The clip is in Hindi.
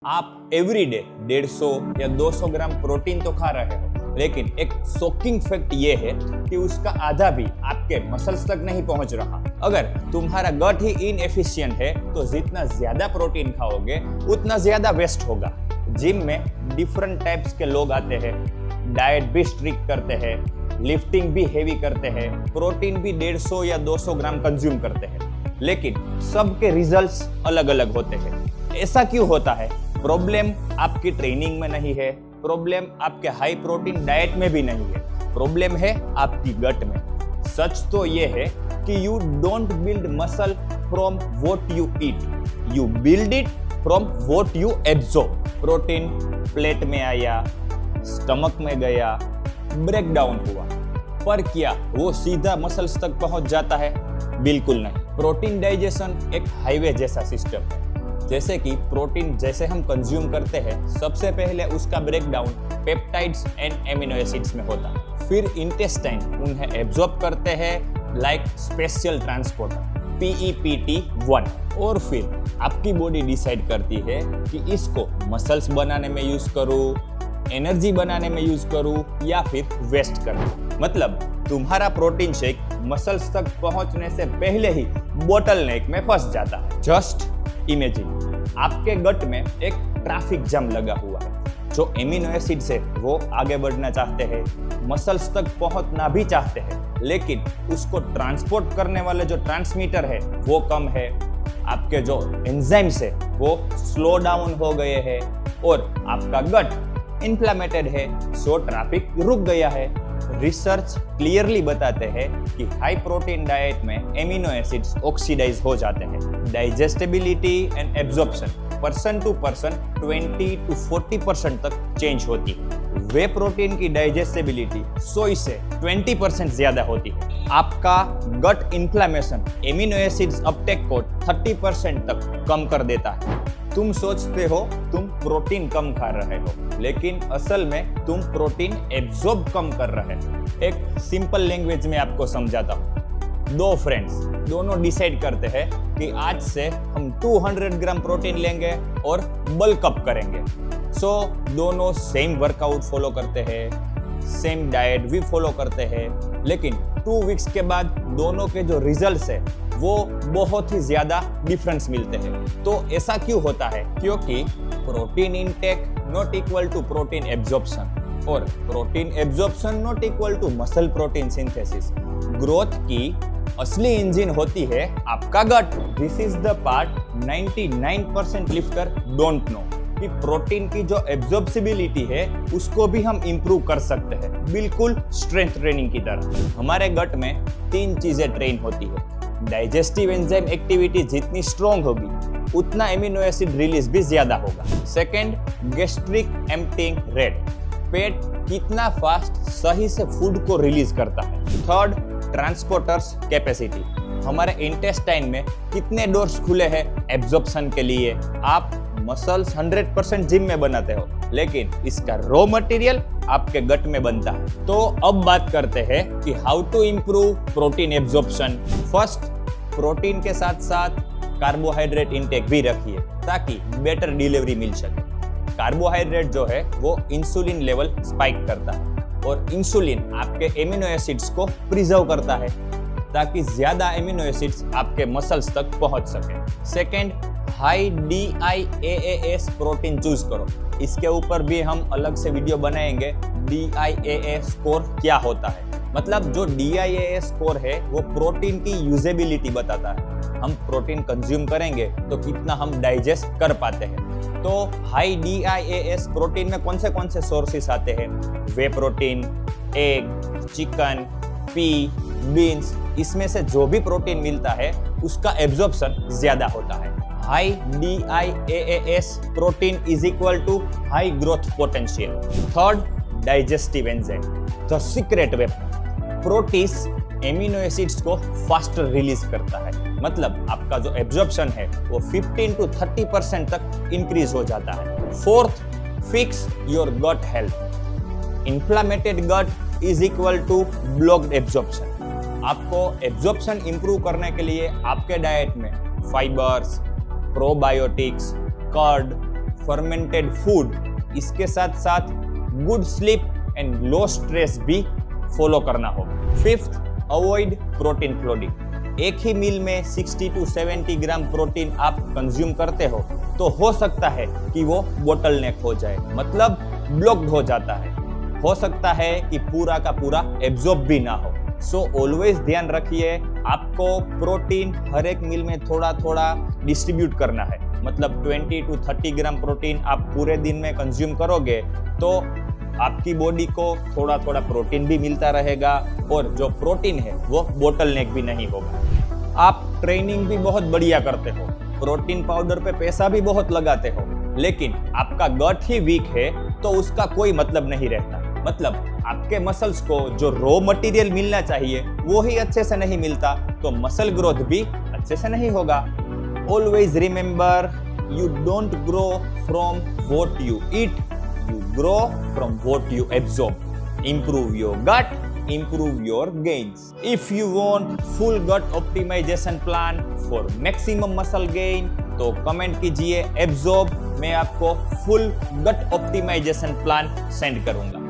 आप एवरीडे 150 या 200 ग्राम प्रोटीन तो खा रहे हो, लेकिन एक शॉकिंग फैक्ट ये है कि उसका आधा भी आपके मसल्स तक नहीं पहुंच रहा। अगर तुम्हारा गट ही इनएफिशिएंट है तो जितना ज्यादा प्रोटीन खाओगे उतना ज्यादा वेस्ट होगा। जिम में डिफरेंट टाइप्स के लोग आते हैं, डाइट भी स्ट्रिक्ट करते हैं, लिफ्टिंग भी हेवी करते हैं, प्रोटीन भी 150 या 200 ग्राम कंज्यूम करते हैं, लेकिन सबके रिजल्ट्स अलग अलग होते हैं। ऐसा क्यों होता है? प्रॉब्लम आपकी ट्रेनिंग में नहीं है, प्रॉब्लम आपके हाई प्रोटीन डाइट में भी नहीं है, प्रॉब्लम है आपकी गट में। सच तो ये है कि you don't build muscle from what you eat, you build it from what you absorb. Protein plate में आया, स्टमक में गया, ब्रेक डाउन हुआ, पर क्या वो सीधा मसल्स तक पहुंच जाता है? बिल्कुल नहीं। प्रोटीन डाइजेशन एक हाईवे जैसा सिस्टम है। जैसे कि प्रोटीन जैसे हम कंज्यूम करते हैं, सबसे पहले उसका breakdown peptides and amino acids में होता है, फिर इंटेस्टाइन उन्हें एब्जॉर्ब करते हैं लाइक स्पेशल ट्रांसपोर्टर PEPT1, और फिर आपकी बॉडी डिसाइड करती है कि इसको मसल्स बनाने में यूज करूँ, एनर्जी बनाने में यूज करूँ या फिर वेस्ट करूँ। मतलब तुम्हारा प्रोटीन शेक मसल्स तक पहुंचने से पहले ही बोटलनेक में फंस जाता है। जस्ट इमेजिन, आपके गट में एक ट्रैफिक जाम लगा हुआ है। जो एमिनो एसिड्स है वो आगे बढ़ना चाहते हैं, मसल्स तक पहुंचना भी चाहते हैं, लेकिन उसको ट्रांसपोर्ट करने वाले जो ट्रांसमीटर है वो कम है। आपके जो एंजाइम्स है वो स्लो डाउन हो गए हैं और आपका गट इन्फ्लेमेटेड है, सो ट्रैफिक रुक गया है। रिसर्च क्लियरली बताते हैं कि हाई प्रोटीन डाइट में एमिनो एसिड्स ऑक्सीडाइज हो जाते हैं। Digestibility and absorption person to person 20 to 40% तक चेंज होती है। वे प्रोटीन की डाइजेस्टिबिलिटी 100 से 20% ज्यादा होती है। आपका गट इन्फ्लेमेशन एमिनो एसिड्स अपटेक को 30% तक कम कर देता है। तुम सोचते हो तुम प्रोटीन कम खा रहे हो, लेकिन असल में तुम प्रोटीन एब्जॉर्ब कम कर रहे हो। एक सिंपल लैंग्वेज में आपको समझाता हूँ। दो फ्रेंड्स दोनों डिसाइड करते हैं कि आज से हम 200 ग्राम प्रोटीन लेंगे और बल्क अप करेंगे। सो दोनों सेम वर्कआउट फॉलो करते हैं, सेम डाइट भी फॉलो करते हैं, लेकिन 2 वीक्स के बाद दोनों के जो रिजल्ट्स है वो बहुत ही ज्यादा डिफरेंस मिलते हैं। तो ऐसा क्यों होता है? क्योंकि protein intake not equal to protein absorption और protein absorption not equal to muscle protein synthesis. Growth की असली इंजन होती है आपका gut. This is the part 99% lifter don't know कि प्रोटीन की जो एब्जॉर्बिबिलिटी है उसको भी हम इंप्रूव कर सकते हैं, बिल्कुल स्ट्रेंथ ट्रेनिंग की तरह। हमारे गट में 3 चीजें ट्रेन होती है। डाइजेस्टिव एंजाइम एक्टिविटी जितनी स्ट्रॉन्ग होगी उतना एमिनो एसिड रिलीज भी ज्यादा होगा। सेकेंड, गैस्ट्रिक एम्प्टिंग रेट, पेट कितना फास्ट सही से फूड को रिलीज करता है। थर्ड, ट्रांसपोर्टर्स कैपेसिटी, हमारे इंटेस्टाइन में कितने डोर्स खुले हैं एब्जॉर्प्शन के लिए। आप मसल्स 100% जिम में बनाते हो, लेकिन इसका रॉ मटेरियल आपके गट में बनता है। तो अब बात करते हैं कि how to improve protein absorption. First, protein के साथ साथ कार्बोहाइड्रेट इंटेक भी रखिए ताकि बेटर डिलीवरी मिल सके। कार्बोहाइड्रेट जो है वो इंसुलिन लेवल स्पाइक करता है और इंसुलिन आपके एमिनो एसिड्स को प्रिजर्व करता है ताकि ज्यादा एमिनो एसिड्स आपके मसल्स तक पहुंच सके। Second, high DIAAS protein choose करो। इसके ऊपर भी हम अलग से वीडियो बनाएंगे। DIAA स्कोर क्या होता है? मतलब जो DIAA स्कोर है वो प्रोटीन की यूजेबिलिटी बताता है। हम प्रोटीन कंज्यूम करेंगे तो कितना हम डाइजेस्ट कर पाते हैं। तो हाई DIAS प्रोटीन में कौन से सोर्सेस आते हैं? Whey protein, egg, chicken, pea, beans, इसमें से जो भी प्रोटीन मिलता है उसका एब्जॉर्प्शन ज्यादा होता है। High DIAAS protein is equal to high growth potential. Third, digestive enzyme, the secret weapon. Protease amino acids को फास्टर रिलीज करता है, मतलब आपका जो एब्जॉर्प्शन है वो 15 to 30% तक इंक्रीज हो जाता है। Fourth, fix your gut health. Inflamed gut is equal to blocked absorption. आपको एब्जॉर्प्शन इंप्रूव करने के लिए आपके डाइट में fibres, probiotics, curd, fermented food, इसके साथ साथ good sleep and low stress भी फॉलो करना होगा। Fifth, avoid protein flooding. एक ही मील में 60 to 70 ग्राम प्रोटीन आप कंज्यूम करते हो सकता है कि वो बोटल नेक हो जाए, मतलब ब्लॉक्ड हो जाता है। हो सकता है कि पूरा का पूरा एब्जॉर्ब भी ना हो। सो ऑलवेज ध्यान रखिए, आपको प्रोटीन हर एक मील में थोड़ा थोड़ा डिस्ट्रीब्यूट करना है। मतलब 20 to 30 ग्राम प्रोटीन आप पूरे दिन में कंज्यूम करोगे तो आपकी बॉडी को थोड़ा थोड़ा प्रोटीन भी मिलता रहेगा और जो प्रोटीन है वो बोटल नेक भी नहीं होगा। आप ट्रेनिंग भी बहुत बढ़िया करते हो, प्रोटीन पाउडर पे पैसा भी बहुत लगाते हो, लेकिन आपका गट ही वीक है तो उसका कोई मतलब नहीं रहता। मतलब आपके मसल्स को जो रॉ मटेरियल मिलना चाहिए वो ही अच्छे से नहीं मिलता तो मसल ग्रोथ भी अच्छे से नहीं होगा। Always remember, you don't grow from what you eat, you grow from what you absorb. Improve your gut, improve your gains. If you want full gut optimization plan for maximum muscle gain, तो कमेंट कीजिए absorb, मैं आपको फुल गट ऑप्टिमाइजेशन प्लान सेंड करूंगा।